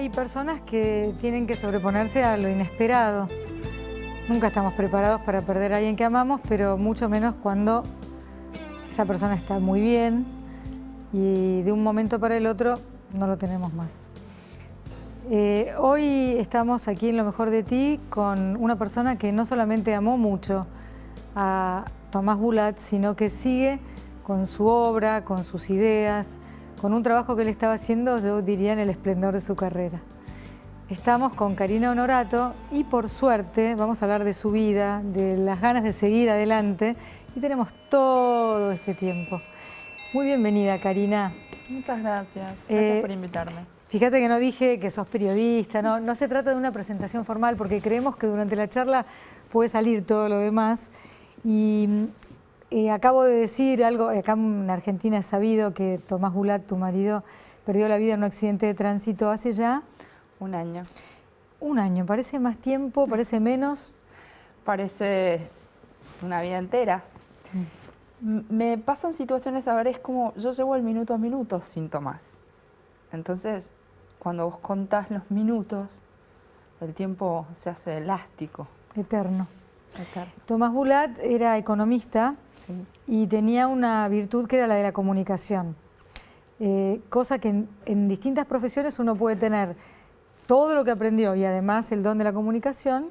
hay personas que tienen que sobreponerse a lo inesperado. Nunca estamos preparados para perder a alguien que amamos, pero mucho menos cuando esa persona está muy bien y de un momento para el otro no lo tenemos más. Hoy estamos aquí en Lo Mejor de Ti con una persona que no solamente amó mucho a Tomás Bulat, sino que sigue con su obra, con sus ideas, con un trabajo que él estaba haciendo, yo diría, en el esplendor de su carrera. Estamos con Karina Honorato y por suerte vamos a hablar de su vida, de las ganas de seguir adelante y tenemos todo este tiempo. Muy bienvenida, Karina. Muchas gracias. Gracias por invitarme. Fíjate que no dije que sos periodista, no se trata de una presentación formal porque creemos que durante la charla puede salir todo lo demás. Y acabo de decir algo, acá en Argentina es sabido que Tomás Bulat, tu marido, perdió la vida en un accidente de tránsito hace ya... Un año. Un año, ¿parece más tiempo? ¿Parece menos? Parece una vida entera. Me pasan situaciones, a ver, es como yo llevo el minuto a minuto sin Tomás. Entonces, cuando vos contás los minutos, el tiempo se hace elástico. Eterno. Eterno. Tomás Bulat era economista, sí, y tenía una virtud que era la de la comunicación. Cosa que en distintas profesiones uno puede tener todo lo que aprendió y además el don de la comunicación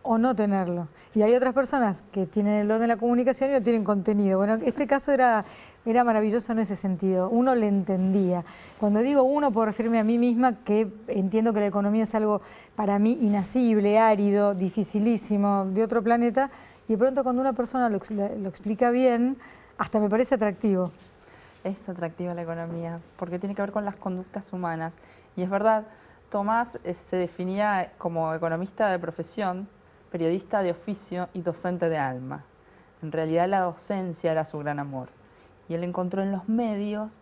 o no tenerlo. Y hay otras personas que tienen el don de la comunicación y no tienen contenido. Bueno, este caso era maravilloso en ese sentido. Uno le entendía. Cuando digo uno, puedo referirme a mí misma, que entiendo que la economía es algo para mí inacible, árido, dificilísimo, de otro planeta, y de pronto cuando una persona lo explica bien, hasta me parece atractivo. Es atractiva la economía, porque tiene que ver con las conductas humanas. Y es verdad, Tomás se definía como economista de profesión, periodista de oficio y docente de alma. En realidad la docencia era su gran amor. Y él encontró en los medios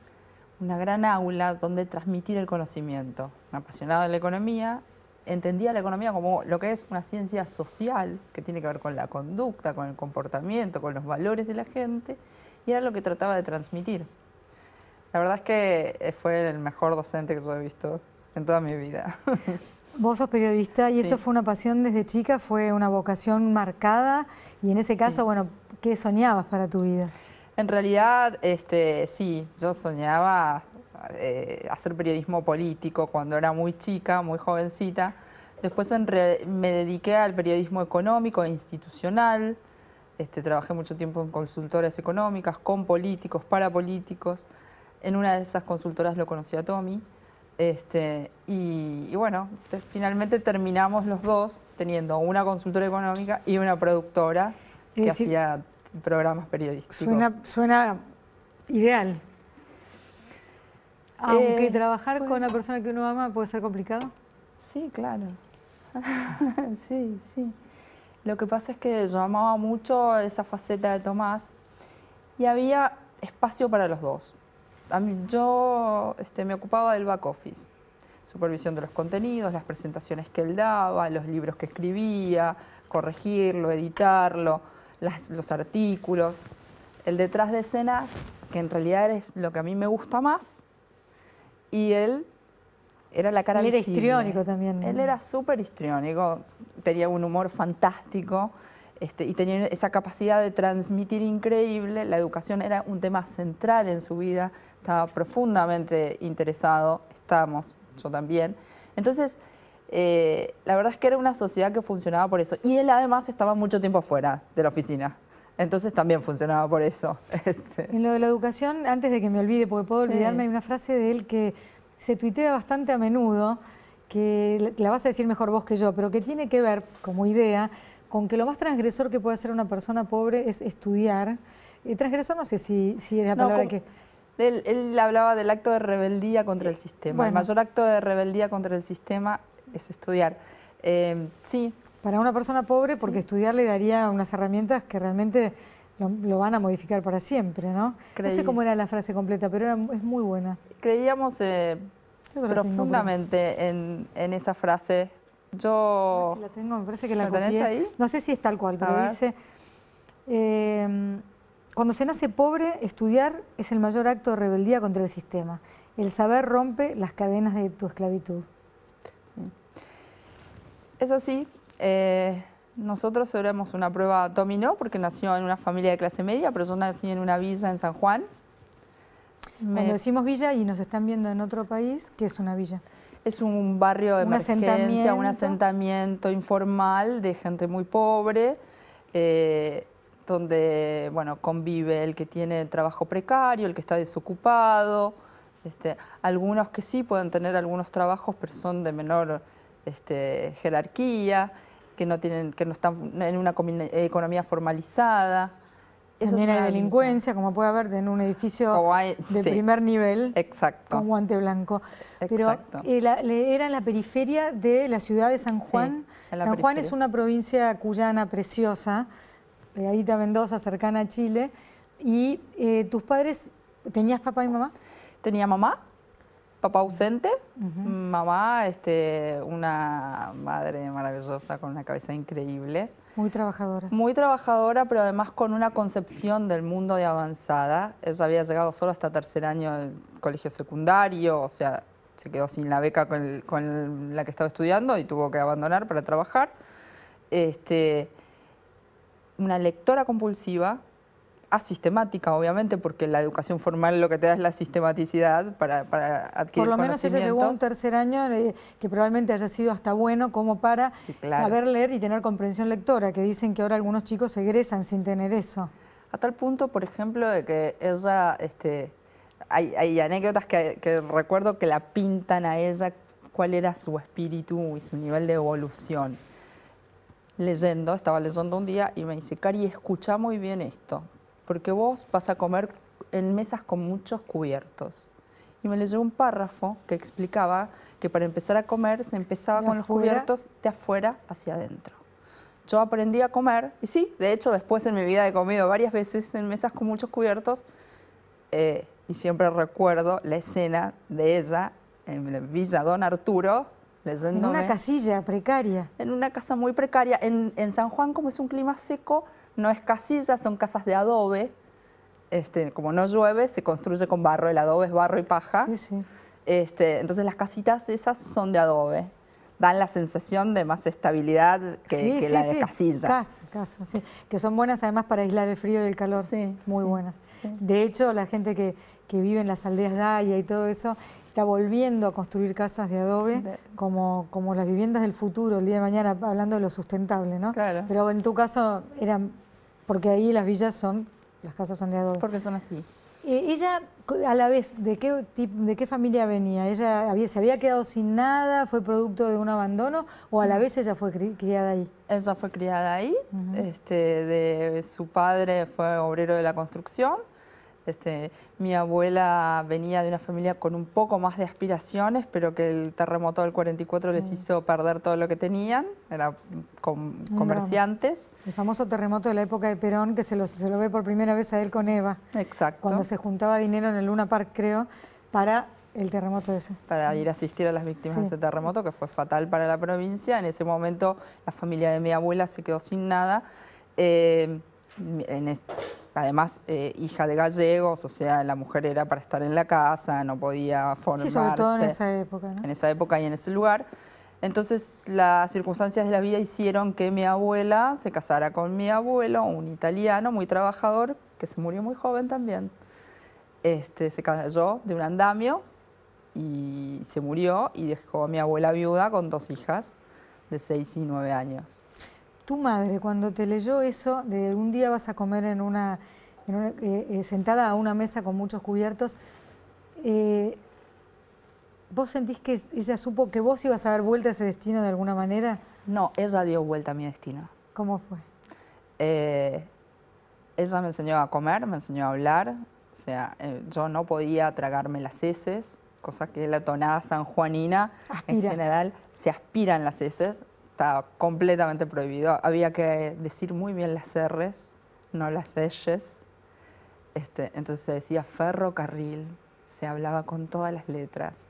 una gran aula donde transmitir el conocimiento. Un apasionado de la economía, entendía la economía como lo que es una ciencia social, que tiene que ver con la conducta, con el comportamiento, con los valores de la gente, y era lo que trataba de transmitir. La verdad es que fue el mejor docente que yo he visto en toda mi vida. Vos sos periodista y sí. Eso fue una pasión desde chica, fue una vocación marcada y en ese caso, sí, bueno, ¿qué soñabas para tu vida? En realidad, sí, yo soñaba hacer periodismo político cuando era muy chica, muy jovencita. Después me dediqué al periodismo económico e institucional. Trabajé mucho tiempo en consultoras económicas, con políticos, para políticos. En una de esas consultoras lo conocí a Tommy. Y bueno, finalmente terminamos los dos teniendo una consultora económica y una productora que hacía programas periodísticos. Suena ideal. Aunque trabajar con una persona que uno ama puede ser complicado. Sí, claro. Sí, sí. Lo que pasa es que yo amaba mucho esa faceta de Tomás y había espacio para los dos. Yo me ocupaba del back office, supervisión de los contenidos, las presentaciones que él daba, los libros que escribía, corregirlo, editarlo, los artículos, el detrás de escena, que en realidad es lo que a mí me gusta más, y él era la cara visible. Él era histriónico también, ¿no? Él era súper histriónico, tenía un humor fantástico, y tenía esa capacidad de transmitir increíble. La educación era un tema central en su vida, estaba profundamente interesado, yo también. Entonces, la verdad es que era una sociedad que funcionaba por eso. Y él además estaba mucho tiempo afuera de la oficina, entonces también funcionaba por eso. En lo de la educación, antes de que me olvide, porque puedo olvidarme, hay una frase de él que se tuitea bastante a menudo, que la vas a decir mejor vos que yo, pero que tiene que ver, como idea, con que lo más transgresor que puede hacer una persona pobre es estudiar. Transgresor no sé si es la palabra que... Él hablaba del acto de rebeldía contra el sistema. Bueno, el mayor acto de rebeldía contra el sistema es estudiar. Sí. Para una persona pobre, porque estudiar le daría unas herramientas que realmente lo van a modificar para siempre, ¿no? No sé cómo era la frase completa, pero es muy buena. Creíamos profundamente en esa frase. Yo... A ver si la tengo, me parece que la copié. ¿La tenés ahí? No sé si es tal cual, pero dice... cuando se nace pobre, estudiar es el mayor acto de rebeldía contra el sistema. El saber rompe las cadenas de tu esclavitud. Es así. Nosotros éramos una prueba dominó porque nació en una familia de clase media, pero yo nací en una villa en San Juan. Cuando decimos villa y nos están viendo en otro país, ¿qué es una villa? Es un barrio de emergencia, un asentamiento informal de gente muy pobre, donde bueno, convive el que tiene trabajo precario, el que está desocupado, algunos que sí pueden tener algunos trabajos, pero son de menor jerarquía, que no están en una economía formalizada. También hay delincuencia, como puede haber en un edificio de primer nivel, exacto, como Guante Blanco. Pero era en la periferia de la ciudad de San Juan. Sí, San Juan es una provincia cuyana preciosa, pegadita a Mendoza, cercana a Chile. ¿Y tus padres, tenías papá y mamá? Tenía mamá, papá ausente, mamá, una madre maravillosa con una cabeza increíble. Muy trabajadora. Muy trabajadora, pero además con una concepción del mundo de avanzada. Ella había llegado solo hasta tercer año del colegio secundario, o sea, se quedó sin la beca con la que estaba estudiando y tuvo que abandonar para trabajar. Una lectora compulsiva, asistemática, obviamente, porque la educación formal lo que te da es la sistematicidad para adquirir conocimientos. Por lo menos ella llegó a un tercer año que probablemente haya sido hasta bueno como para saber leer y tener comprensión lectora, que dicen que ahora algunos chicos se egresan sin tener eso. A tal punto, por ejemplo, de que ella, hay anécdotas que recuerdo que la pintan a ella, cuál era su espíritu y su nivel de evolución. Estaba leyendo un día y me dice, Cari, escucha muy bien esto, porque vos vas a comer en mesas con muchos cubiertos. Y me leyó un párrafo que explicaba que para empezar a comer se empezaba con los cubiertos de afuera hacia adentro. Yo aprendí a comer, y sí, de hecho después en mi vida he comido varias veces en mesas con muchos cubiertos, y siempre recuerdo la escena de ella en la Villa Don Arturo, leyéndome. En una casilla precaria. En una casa muy precaria. En San Juan, como es un clima seco, no es casilla, son casas de adobe. Como no llueve, se construye con barro. El adobe es barro y paja. Sí, sí. Entonces las casitas esas son de adobe. Dan la sensación de más estabilidad que la de casilla. Casa, sí. Que son buenas además para aislar el frío y el calor. Sí, muy buenas. Sí. De hecho, la gente que vive en las aldeas Gaia y todo eso, está volviendo a construir casas de adobe como las viviendas del futuro, el día de mañana, hablando de lo sustentable, ¿no? Claro. Pero en tu caso eran, porque ahí las villas las casas son de adobe. Porque son así. Ella, a la vez, ¿de qué familia venía? ¿Ella se había quedado sin nada? ¿Fue producto de un abandono? ¿O a la vez ella fue criada ahí? Ella fue criada ahí. Su padre fue obrero de la construcción. Mi abuela venía de una familia con un poco más de aspiraciones, pero que el terremoto del 44 les hizo perder todo lo que tenían. Eran comerciantes. El famoso terremoto de la época de Perón, que se lo ve por primera vez a él con Eva. Exacto. Cuando se juntaba dinero en el Luna Park, creo, para el terremoto ese. Para ir a asistir a las víctimas de ese terremoto, que fue fatal para la provincia. En ese momento la familia de mi abuela se quedó sin nada. Además, hija de gallegos, o sea, la mujer era para estar en la casa, no podía formarse. Sí, sobre todo en esa época, ¿no? En esa época y en ese lugar. Entonces, las circunstancias de la vida hicieron que mi abuela se casara con mi abuelo, un italiano muy trabajador, que se murió muy joven también. Se cayó de un andamio y se murió y dejó a mi abuela viuda con 2 hijas de 6 y 9 años. Tu madre, cuando te leyó eso, de un día vas a comer sentada a una mesa con muchos cubiertos, ¿vos sentís que ella supo que vos ibas a dar vuelta a ese destino de alguna manera? No, ella dio vuelta a mi destino. ¿Cómo fue? Ella me enseñó a comer, me enseñó a hablar. O sea, yo no podía tragarme las heces, cosa que la tonada sanjuanina en general se aspiran las heces. Estaba completamente prohibido. Había que decir muy bien las R's, no las E's. Entonces se decía ferrocarril, se hablaba con todas las letras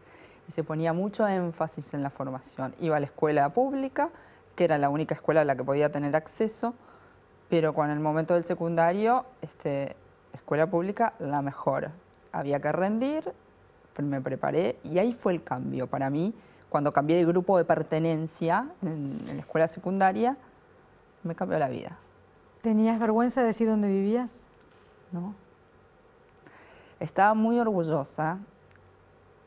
y se ponía mucho énfasis en la formación. Iba a la escuela pública, que era la única escuela a la que podía tener acceso, pero con el momento del secundario, escuela pública la mejor. Había que rendir, me preparé y ahí fue el cambio para mí. cuando cambié de grupo de pertenencia en la escuela secundaria, me cambió la vida. ¿Tenías vergüenza de decir dónde vivías? ¿No? Estaba muy orgullosa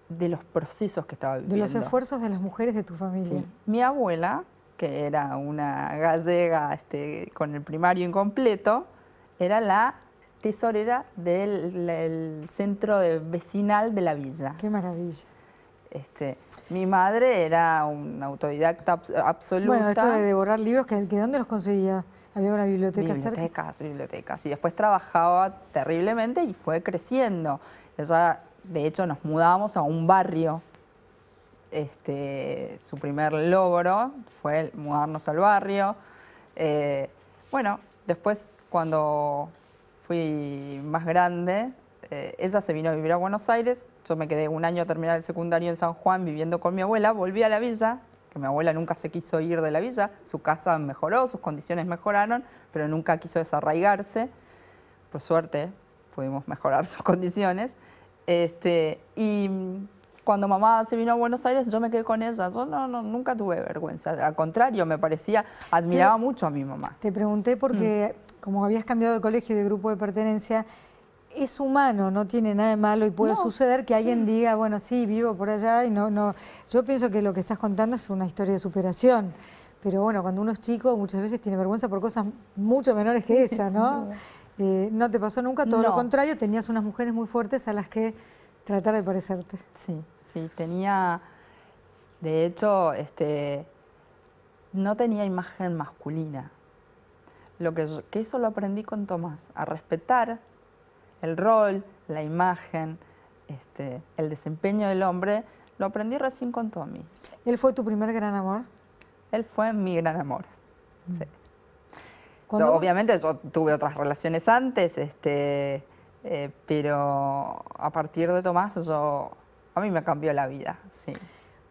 de los procesos que estaba viviendo. De los esfuerzos de las mujeres de tu familia. Sí. Mi abuela, que era una gallega con el primario incompleto, era la tesorera del centro vecinal de la villa. Qué maravilla. Mi madre era una autodidacta absoluta. Bueno, esto de devorar libros, ¿que dónde los conseguía? ¿Había una biblioteca cerca? Bibliotecas. Y después trabajaba terriblemente y fue creciendo. Ella, de hecho, nos mudamos a un barrio. Su primer logro fue mudarnos al barrio. Bueno, después cuando fui más grande, ella se vino a vivir a Buenos Aires. Yo me quedé un año a terminar el secundario en San Juan viviendo con mi abuela. Volví a la villa, que mi abuela nunca se quiso ir de la villa. Su casa mejoró, sus condiciones mejoraron, pero nunca quiso desarraigarse. Por suerte pudimos mejorar sus condiciones. Y cuando mamá se vino a Buenos Aires, yo me quedé con ella. Yo nunca tuve vergüenza. Al contrario, admiraba mucho a mi mamá. Te pregunté porque, como habías cambiado de colegio y de grupo de pertenencia, es humano, no tiene nada de malo y puede suceder que alguien diga, bueno, sí, vivo por allá y no. Yo pienso que lo que estás contando es una historia de superación. Pero bueno, cuando uno es chico muchas veces tiene vergüenza por cosas mucho menores que esa, ¿no? ¿No te pasó nunca? Todo lo contrario, tenías unas mujeres muy fuertes a las que tratar de parecerte. Sí, tenía, de hecho, no tenía imagen masculina. Que eso lo aprendí con Tomás, a respetar el rol, la imagen, el desempeño del hombre, lo aprendí recién con Tommy. ¿Él fue tu primer gran amor? Él fue mi gran amor, sí. Obviamente yo tuve otras relaciones antes, pero a partir de Tomás a mí me cambió la vida, sí.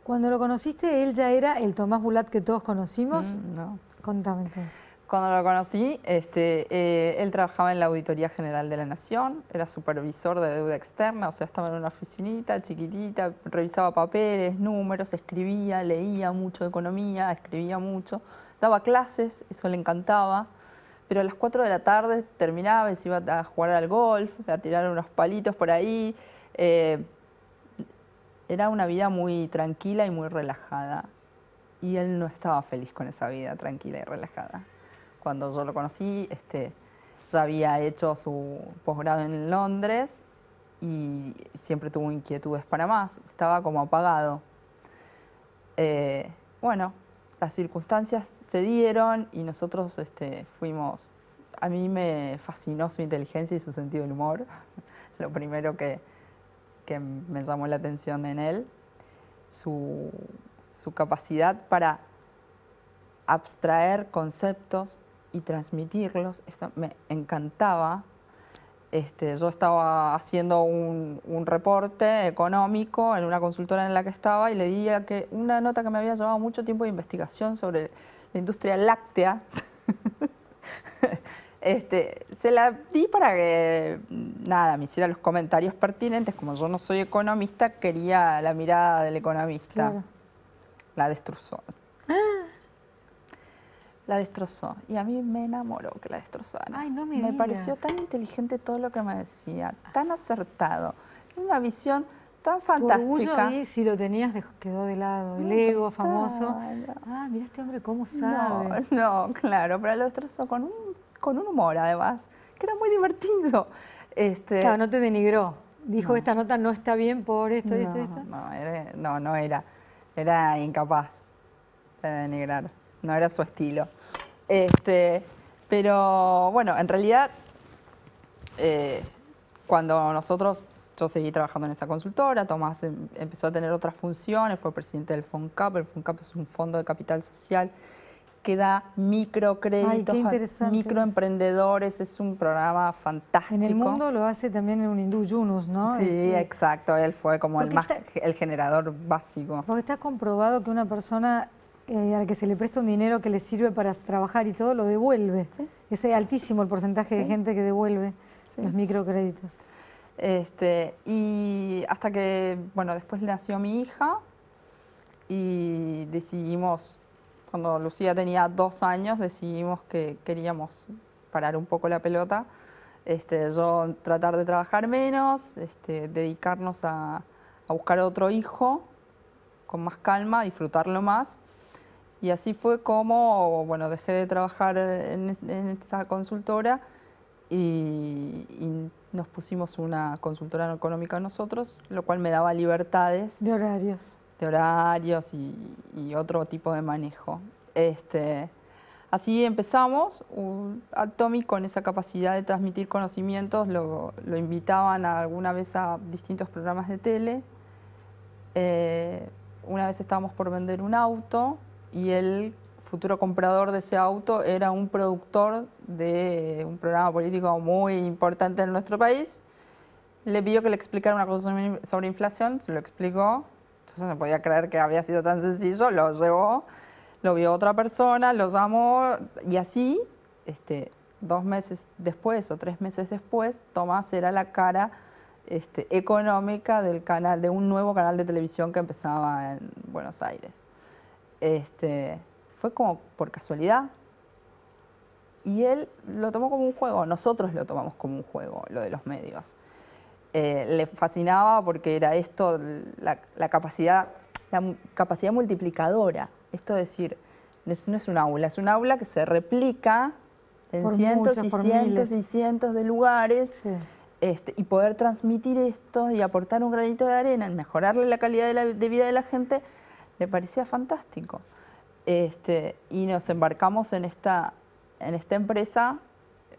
Cuando lo conociste, ¿él ya era el Tomás Bulat que todos conocimos? No. Contame entonces. Cuando lo conocí, él trabajaba en la Auditoría General de la Nación, era supervisor de deuda externa, o sea, estaba en una oficinita chiquitita, revisaba papeles, números, escribía, leía mucho de economía, escribía mucho, daba clases, eso le encantaba, pero a las 4 de la tarde terminaba y se iba a jugar al golf, a tirar unos palitos por ahí. Era una vida muy tranquila y muy relajada, y él no estaba feliz con esa vida tranquila y relajada. Cuando yo lo conocí, ya había hecho su posgrado en Londres y siempre tuvo inquietudes para más. Estaba como apagado. Bueno, las circunstancias se dieron y nosotros fuimos... A mí me fascinó su inteligencia y su sentido del humor. Lo primero que me llamó la atención en él. Su capacidad para abstraer conceptos y transmitirlos, esto me encantaba. Yo estaba haciendo un reporte económico en una consultora en la que estaba y leía que una nota que me había llevado mucho tiempo de investigación sobre la industria láctea, se la di para que, nada, me hiciera los comentarios pertinentes. Como yo no soy economista, quería la mirada del economista. Claro. La destrozó. La destrozó. Y a mí me enamoró que la destrozara. Ay, no me Me digas. pareció tan inteligente todo lo que me decía, tan acertado. Una visión tan fantástica. Tu orgullo ahí, si lo tenías, quedó de lado. El ego famoso. Ah, mira este hombre cómo sabe. No, claro, pero lo destrozó con un humor, además, que era muy divertido. Claro, no te denigró. Dijo, esta nota no está bien por esto, esto, esto. No era. Era incapaz de denigrar. No era su estilo. Pero bueno, en realidad, cuando yo seguí trabajando en esa consultora, Tomás empezó a tener otras funciones, fue presidente del FONCAP. El FONCAP es un fondo de capital social que da microcréditos a microemprendedores. Es un programa fantástico. En el mundo lo hace también en Unindú Yunus, ¿no? Sí, exacto. Él fue como el generador básico. Porque está comprobado que una persona a la que se le presta un dinero que le sirve para trabajar y todo, lo devuelve. ¿Sí? Es altísimo el porcentaje de gente que devuelve los microcréditos. Y hasta que, bueno, después nació mi hija y decidimos, cuando Lucía tenía 2 años, decidimos que queríamos parar un poco la pelota. Yo tratar de trabajar menos, dedicarnos a buscar otro hijo con más calma, disfrutarlo más. Y así fue como, bueno, dejé de trabajar en esa consultora y nos pusimos una consultora económica nosotros, lo cual me daba libertades. De horarios. De horarios y otro tipo de manejo. Así empezamos. A Tommy, con esa capacidad de transmitir conocimientos, lo invitaban alguna vez a distintos programas de tele. Una vez estábamos por vender un auto y el futuro comprador de ese auto era un productor de un programa político muy importante en nuestro país. Le pidió que le explicara una cosa sobre inflación, se lo explicó. Entonces no podía creer que había sido tan sencillo, lo llevó, lo vio otra persona, lo llamó y así, 2 meses después o 3 meses después, Tomás era la cara económica del canal, de un nuevo canal de televisión que empezaba en Buenos Aires. Fue como por casualidad y él lo tomó como un juego, nosotros lo tomamos como un juego, lo de los medios. Le fascinaba porque era esto, la capacidad multiplicadora. Esto de decir, no es un aula, es un aula que se replica en Por cientos muchos, y por cientos miles. y cientos de lugares. Sí. Y poder transmitir esto y aportar un granito de arena en mejorarle la calidad de vida de la gente, le parecía fantástico. Y nos embarcamos en esta empresa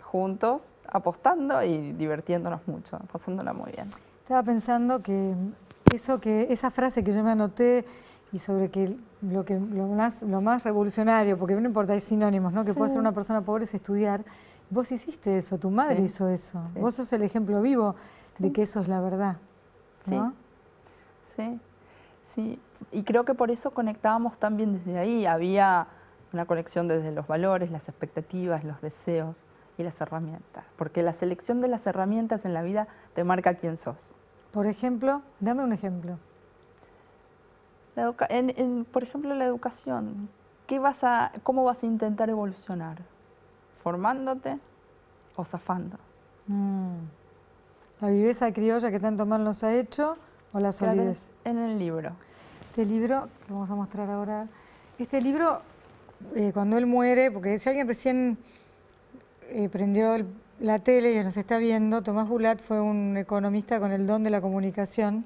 juntos, apostando y divirtiéndonos mucho, pasándola muy bien. Estaba pensando que esa frase que yo me anoté y sobre que lo más revolucionario, porque no importa, hay sinónimos, ¿no? Que puede ser una persona pobre es estudiar. Vos hiciste eso, tu madre hizo eso. Sí. Vos sos el ejemplo vivo de que eso es la verdad, ¿no? Sí. Y creo que por eso conectábamos también desde ahí. Había una conexión desde los valores, las expectativas, los deseos y las herramientas. Porque la selección de las herramientas en la vida te marca quién sos. Por ejemplo, dame un ejemplo. Por ejemplo, la educación. ¿Cómo vas a intentar evolucionar? ¿Formándote o zafando? ¿La viveza criolla que tanto mal nos ha hecho o la solidez? En el libro. Este libro, que vamos a mostrar ahora, este libro, cuando él muere, porque si alguien recién prendió la tele y nos está viendo, Tomás Bulat fue un economista con el don de la comunicación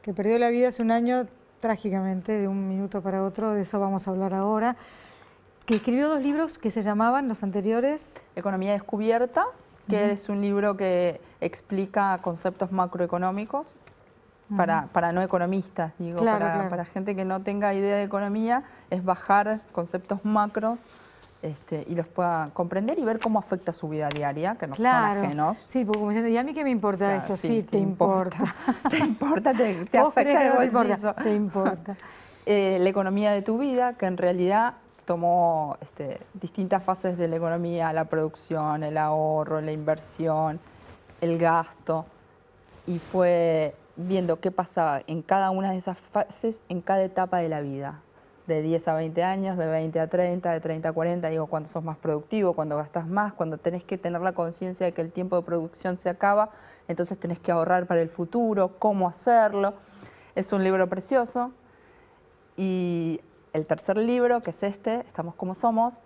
que perdió la vida hace un año trágicamente, de un minuto para otro, de eso vamos a hablar ahora, que escribió 2 libros que se llamaban, los anteriores... Economía descubierta, que es un libro que explica conceptos macroeconómicos para no economistas, digo, claro. Para gente que no tenga idea de economía, es bajar conceptos macro y los pueda comprender y ver cómo afecta su vida diaria, que no son ajenos. Sí, porque como diciendo, ¿y a mí qué me importa esto? Sí, te importa. Te importa, te afecta el bolsillo. Te importa. La economía de tu vida, que en realidad tomó distintas fases de la economía, la producción, el ahorro, la inversión, el gasto, y fue viendo qué pasaba en cada una de esas fases en cada etapa de la vida. De 10 a 20 años, de 20 a 30, de 30 a 40, digo, cuando sos más productivo, cuando gastas más, cuando tenés que tener la conciencia de que el tiempo de producción se acaba, entonces tenés que ahorrar para el futuro, cómo hacerlo. Es un libro precioso. Y el tercer libro, que es Estamos como somos,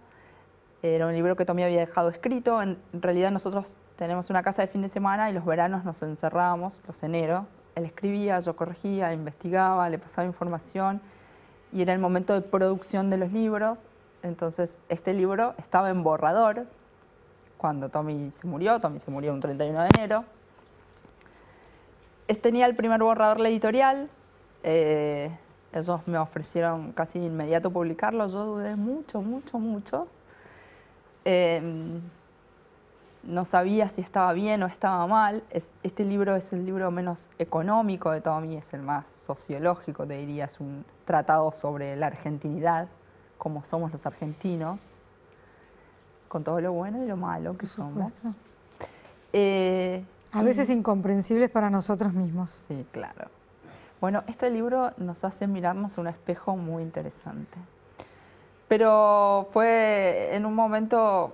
era un libro que Tommy había dejado escrito. En realidad nosotros tenemos una casa de fin de semana y los veranos nos encerrábamos, los enero. Él escribía, yo corregía, investigaba, le pasaba información y era el momento de producción de los libros. Entonces este libro estaba en borrador cuando Tommy se murió un 31 de enero. Tenía el primer borrador la editorial. Ellos me ofrecieron casi de inmediato publicarlo. Yo dudé mucho. No sabía si estaba bien o estaba mal. Este libro es el libro menos económico de Tommy, es el más sociológico, te diría. Es un tratado sobre la argentinidad, cómo somos los argentinos, con todo lo bueno y lo malo que somos. A veces incomprensibles para nosotros mismos. Sí, claro. Bueno, este libro nos hace mirarnos a un espejo muy interesante. Pero fue en un momento,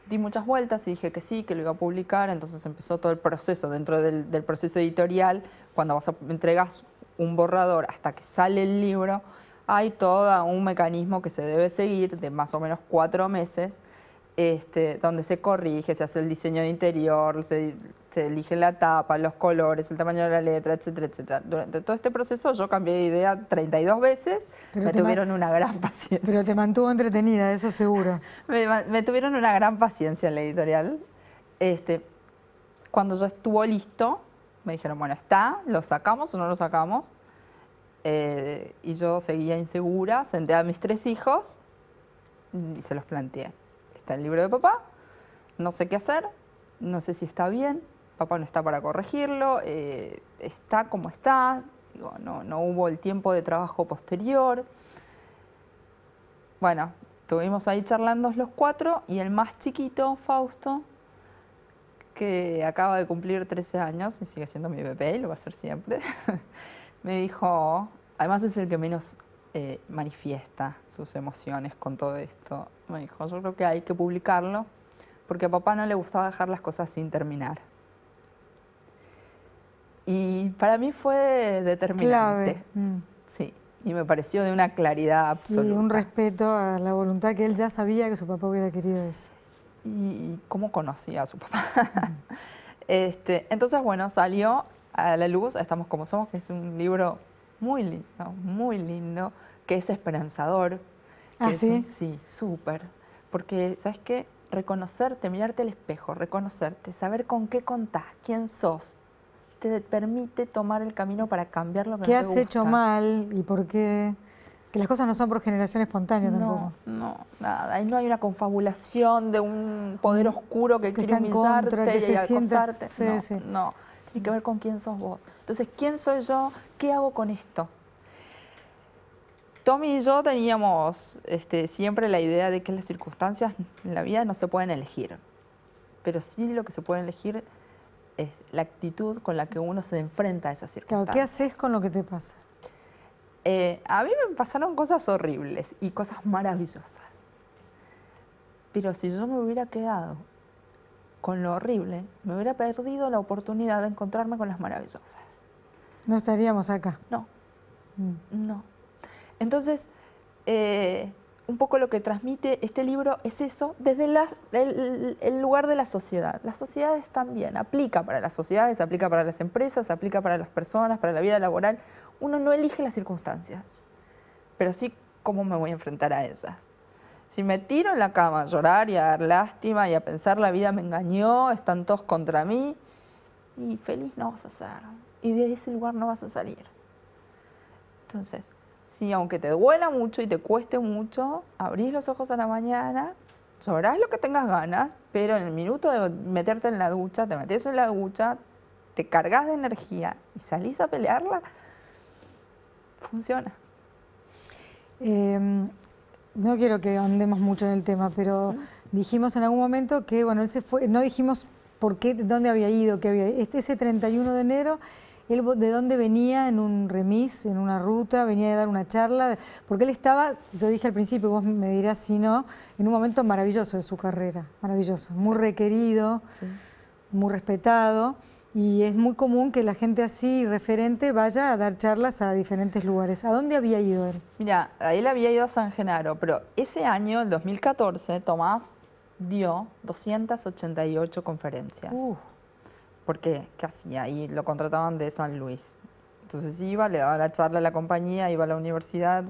di muchas vueltas y dije que sí, que lo iba a publicar, entonces empezó todo el proceso dentro del proceso editorial. Cuando entregas un borrador hasta que sale el libro, hay todo un mecanismo que se debe seguir de más o menos 4 meses, donde se corrige, se hace el diseño de interior, se elige la tapa, los colores, el tamaño de la letra, etcétera, etcétera. Durante todo este proceso yo cambié de idea 32 veces, me tuvieron una gran paciencia. Pero te mantuvo entretenida, eso seguro. Me tuvieron una gran paciencia en la editorial. Cuando ya estuvo listo, me dijeron, bueno, está, ¿lo sacamos o no lo sacamos? Y yo seguía insegura, senté a mis 3 hijos y se los planteé. Está el libro de papá, no sé qué hacer, no sé si está bien, papá no está para corregirlo, está como está, digo, no hubo el tiempo de trabajo posterior. Bueno, estuvimos ahí charlando los 4 y el más chiquito, Fausto, que acaba de cumplir 13 años y sigue siendo mi bebé y lo va a ser siempre, me dijo, además es el que menos manifiesta sus emociones con todo esto. Me dijo, yo creo que hay que publicarlo porque a papá no le gustaba dejar las cosas sin terminar. Y para mí fue determinante. Clave. Sí, y me pareció de una claridad absoluta. Y un respeto a la voluntad que él ya sabía que su papá hubiera querido eso. Y cómo conocía a su papá. Entonces, bueno, salió a la luz, Estamos como somos, que es un libro muy lindo, que es esperanzador. ¿Ah, sí? Sí, súper. Porque, ¿sabes qué? Reconocerte, mirarte al espejo, reconocerte, saber con qué contás, quién sos, te permite tomar el camino para cambiar lo que no te gusta. ¿Qué has hecho mal y por qué? Que las cosas no son por generación espontánea tampoco. No, nada. Ahí no hay una confabulación de un poder oscuro que quiere humillarte y acosarte. No. Tiene que ver con quién sos vos. Entonces, ¿quién soy yo? ¿Qué hago con esto? Tommy y yo teníamos siempre la idea de que las circunstancias en la vida no se pueden elegir, pero sí lo que se puede elegir es la actitud con la que uno se enfrenta a esas circunstancias. Claro, ¿qué haces con lo que te pasa? A mí me pasaron cosas horribles y cosas maravillosas, pero si yo me hubiera quedado con lo horrible, me hubiera perdido la oportunidad de encontrarme con las maravillosas. No estaríamos acá. No. Entonces, un poco lo que transmite este libro es eso, desde el lugar de la sociedad. Las sociedades también, aplica para las sociedades, aplica para las empresas, aplica para las personas, para la vida laboral. Uno no elige las circunstancias, pero sí cómo me voy a enfrentar a ellas. Si me tiro en la cama a llorar y a dar lástima y a pensar la vida me engañó, están todos contra mí, y feliz no vas a ser, y de ese lugar no vas a salir. Entonces, sí, aunque te duela mucho y te cueste mucho, abrís los ojos a la mañana, llorás lo que tengas ganas, pero en el minuto de meterte en la ducha, te metes en la ducha, te cargas de energía y salís a pelearla, funciona. No quiero que andemos mucho en el tema, pero dijimos en algún momento que, bueno, él se fue, no dijimos por qué, dónde había ido, qué había ido. Ese 31 de enero... ¿Él de dónde venía? ¿En un remis, en una ruta? ¿Venía de dar una charla? Porque él estaba, yo dije al principio, vos me dirás si no, en un momento maravilloso de su carrera, maravilloso, muy requerido, muy respetado, y es muy común que la gente así, referente, vaya a dar charlas a diferentes lugares. ¿A dónde había ido él? Mira, él había ido a San Genaro, pero ese año, el 2014, Tomás dio 288 conferencias. Porque, ¿qué hacía? Y lo contrataban de San Luis. Entonces iba, le daba la charla a la compañía, iba a la universidad,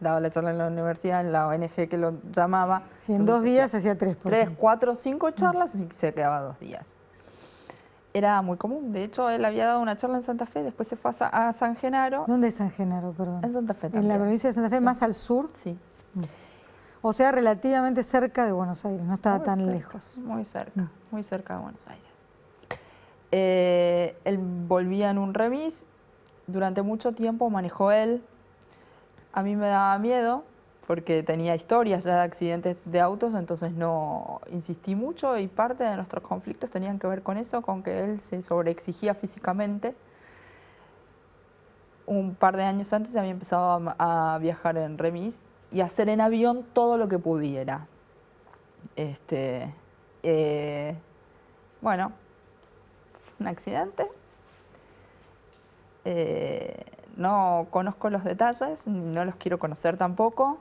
daba la charla en la universidad, en la ONG que lo llamaba. Sí, en 2 días hacía 3. 3, 4, 5 charlas y se quedaba 2 días. Era muy común. De hecho, él había dado una charla en Santa Fe, después se fue a San Genaro. ¿Dónde es San Genaro, perdón? En Santa Fe también. ¿En la provincia de Santa Fe, más al sur? Sí. O sea, relativamente cerca de Buenos Aires, no estaba tan lejos. Muy cerca de Buenos Aires. Él volvía en un remis, durante mucho tiempo manejó él. A mí me daba miedo porque tenía historias ya de accidentes de autos, entonces no insistí mucho y parte de nuestros conflictos tenían que ver con eso, con que él se sobreexigía físicamente. un par de años antes había empezado a viajar en remis y a hacer en avión todo lo que pudiera. Bueno, fue un accidente. No conozco los detalles, no los quiero conocer tampoco.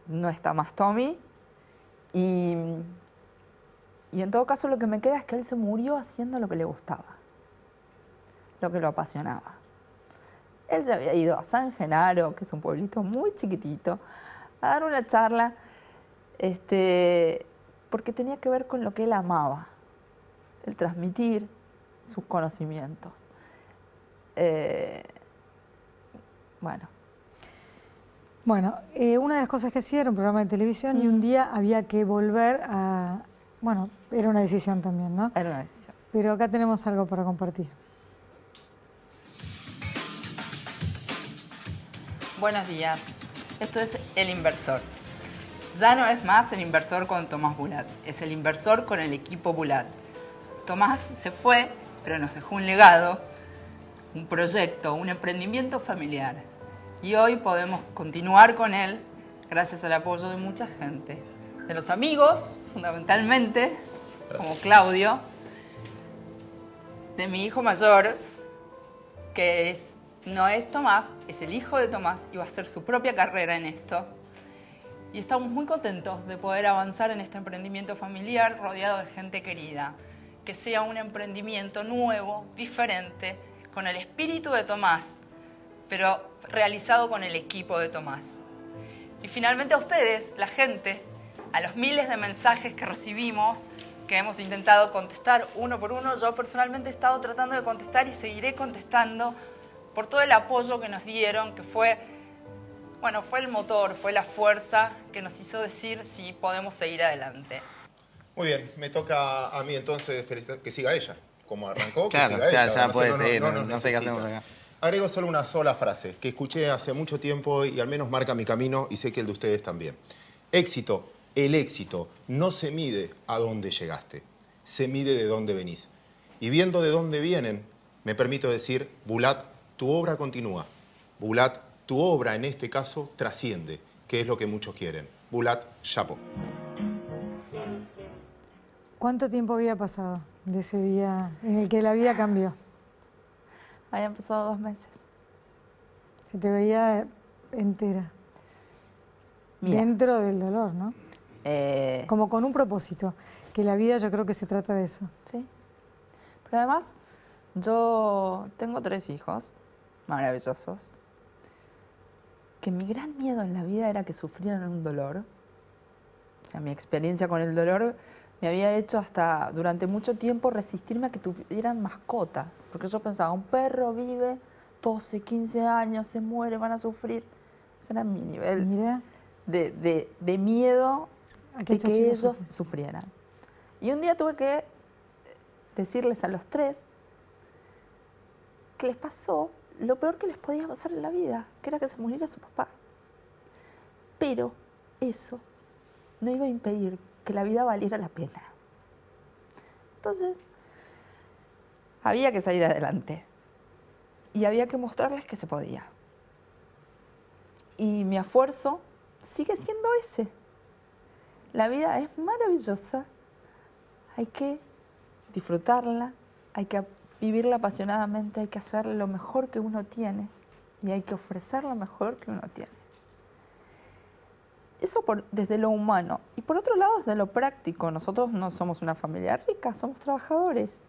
No está más Tommy. Y en todo caso lo que me queda es que él se murió haciendo lo que le gustaba, lo que lo apasionaba. Él se había ido a San Genaro, que es un pueblito muy chiquitito, a dar una charla, porque tenía que ver con lo que él amaba, el transmitir sus conocimientos. Bueno, una de las cosas que hacía era un programa de televisión y un día había que volver a... Bueno, era una decisión también, ¿no? Era una decisión. Pero acá tenemos algo para compartir. Buenos días. Esto es El Inversor. Ya no es más el inversor con Tomás Bulat, es el inversor con el equipo Bulat. Tomás se fue, pero nos dejó un legado, un proyecto, un emprendimiento familiar. Y hoy podemos continuar con él gracias al apoyo de mucha gente. De los amigos, fundamentalmente, como Claudio. De mi hijo mayor, que no es Tomás, es el hijo de Tomás y va a hacer su propia carrera en esto. Y estamos muy contentos de poder avanzar en este emprendimiento familiar rodeado de gente querida. Que sea un emprendimiento nuevo, diferente, con el espíritu de Tomás, pero realizado con el equipo de Tomás. Y finalmente a ustedes, la gente, a los miles de mensajes que recibimos, que hemos intentado contestar uno por uno. Yo personalmente he estado tratando de contestar y seguiré contestando por todo el apoyo que nos dieron, que fue el motor, fue la fuerza que nos hizo decir si podemos seguir adelante. Muy bien, me toca a mí entonces felicitar que siga ella. Como arrancó, que claro, siga ella. Ya puede seguir, no sé qué necesita. hacemos acá. Agrego solo una sola frase que escuché hace mucho tiempo y al menos marca mi camino y sé que el de ustedes también. Éxito, el éxito no se mide a dónde llegaste, se mide de dónde venís. Y viendo de dónde vienen, me permito decir, Bulat, tu obra continúa. Bulat, tu obra en este caso trasciende, que es lo que muchos quieren. Bulat, chapo. ¿Cuánto tiempo había pasado de ese día en el que la vida cambió? Habían pasado 2 meses. Se te veía entera. Mira, dentro del dolor, ¿no? Como con un propósito, que la vida yo creo que se trata de eso. Sí. Pero además, yo tengo 3 hijos maravillosos, que mi gran miedo en la vida era que sufrieran un dolor. O sea, mi experiencia con el dolor me había hecho hasta durante mucho tiempo resistirme a que tuvieran mascota. Porque yo pensaba, un perro vive 12, 15 años, se muere, van a sufrir. Ese era mi nivel. Mira. De miedo de que ellos sufrieran. Y un día tuve que decirles a los 3 que les pasó lo peor que les podía pasar en la vida, que era que se muriera su papá. Pero eso no iba a impedir que la vida valiera la pena. Entonces, había que salir adelante y había que mostrarles que se podía. Y mi esfuerzo sigue siendo ese. La vida es maravillosa, hay que disfrutarla, hay que vivirla apasionadamente, hay que hacer lo mejor que uno tiene y hay que ofrecer lo mejor que uno tiene. Eso desde lo humano. Y por otro lado, desde lo práctico. Nosotros no somos una familia rica, somos trabajadores.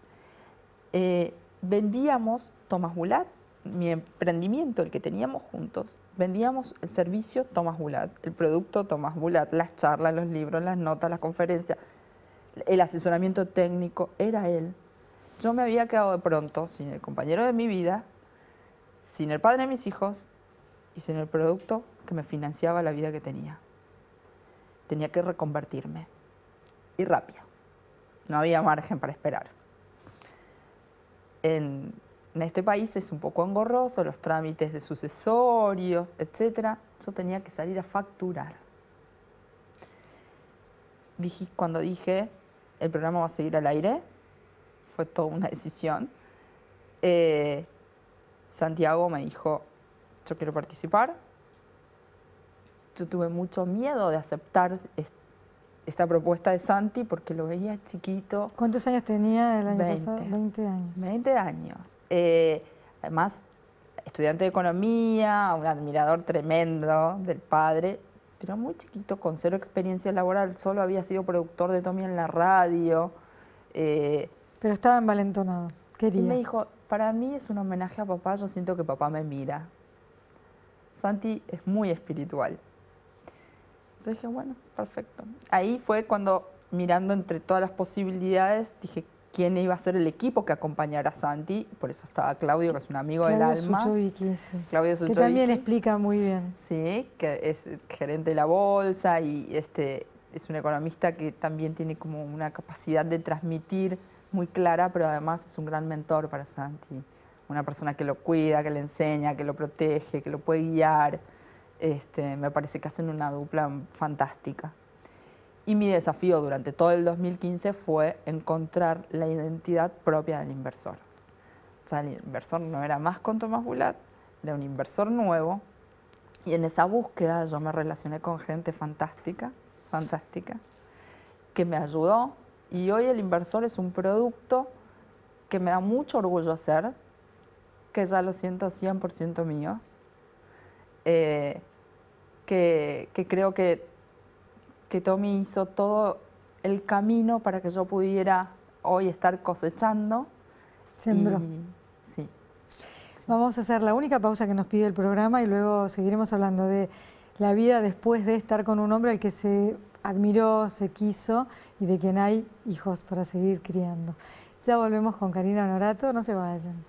Vendíamos Tomás Bulat, mi emprendimiento, el que teníamos juntos, vendíamos el servicio Tomás Bulat, el producto Tomás Bulat, las charlas, los libros, las notas, las conferencias, el asesoramiento técnico, era él. Yo me había quedado de pronto sin el compañero de mi vida, sin el padre de mis hijos y sin el producto que me financiaba la vida que tenía. Tenía que reconvertirme. Y rápido. No había margen para esperar. En este país es un poco engorroso, los trámites de sucesorios, etc. Yo tenía que salir a facturar. Cuando dije, el programa va a seguir al aire, fue toda una decisión. Santiago me dijo, yo quiero participar. Yo tuve mucho miedo de aceptar esta propuesta de Santi porque lo veía chiquito. ¿Cuántos años tenía el año 20. pasado? 20 años. 20 años. Además, estudiante de economía, un admirador tremendo del padre, pero muy chiquito, con cero experiencia laboral, solo había sido productor de Tommy en la radio. Pero estaba envalentonado, quería. Y me dijo, para mí es un homenaje a papá, yo siento que papá me mira. Santi es muy espiritual. Entonces dije, bueno, perfecto. Ahí fue cuando, mirando entre todas las posibilidades, dije quién iba a ser el equipo que acompañara a Santi. Por eso estaba Claudio, que es un amigo del alma. Suchovicki, sí. Claudio Suchovicki. Que también explica muy bien. Sí, que es gerente de la bolsa y es un economista que también tiene como una capacidad de transmitir muy clara, pero además es un gran mentor para Santi. Una persona que lo cuida, que le enseña, que lo protege, que lo puede guiar. Me parece que hacen una dupla fantástica. Y mi desafío durante todo el 2015 fue encontrar la identidad propia del inversor. O sea, el inversor no era más con Tomás Bulat, era un inversor nuevo. Y en esa búsqueda yo me relacioné con gente fantástica, fantástica, que me ayudó. Y hoy el inversor es un producto que me da mucho orgullo hacer, que ya lo siento 100% mío. Que creo que Tommy hizo todo el camino para que yo pudiera hoy estar cosechando. Sembró. Sí. Vamos a hacer la única pausa que nos pide el programa y luego seguiremos hablando de la vida después de estar con un hombre al que se admiró, se quiso y de quien hay hijos para seguir criando. Ya volvemos con Karina Honorato, no se vayan.